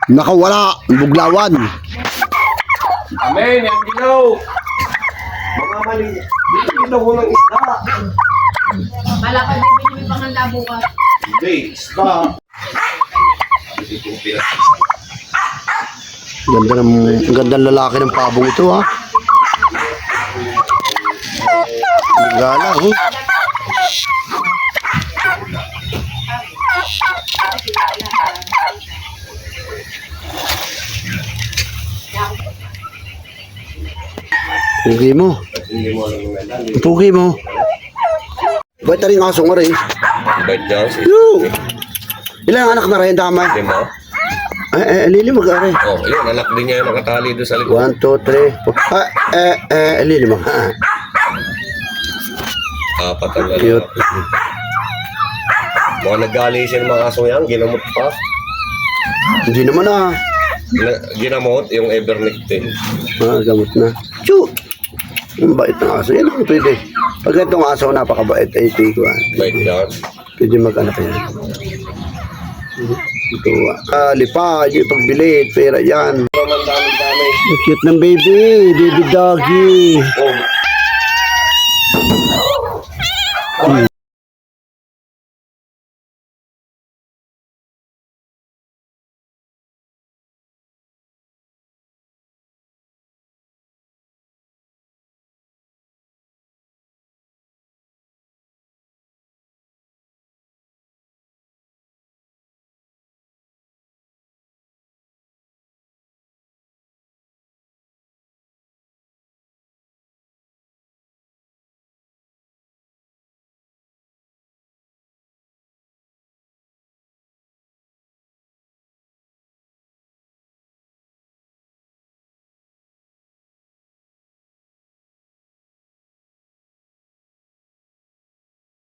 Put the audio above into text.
Nakawala, buglawan. Amen, yan dilaw. Mga mali. Dilaw ko ng isda. Malakad din may panghanda bukas. Hindi, isda. Ganda ng lalaki ng pabong ito, ha. Gala, oh. Pugi mo. Hindi mo alam yung melan. Pugi mo. Ba't rin aso nga rin? Bait daw. Yo! Ilang anak na rin, tama? Hindi mo? Lili mag-ari. Oh, yun, anak din niya yung nakatali doon sa likod. 1, 2, 3, 4. Lili mag. Apat ang anak. Cute. Mga naggali siya ng mga aso yan, ginamot pa. Hindi naman, ah. Ginamot yung Evernictin. Gamot na. Cute! Ang bait ng aso. Yan ang pwede. Pag itong aso, napakabait. Ay, ko, ah. Bait daw. Pwede mag-anak yan. Ito, lipad, yung pagbilit, pera yan. Ang dami-dami. Ang cute ng baby, baby doggy. Oh. Kumain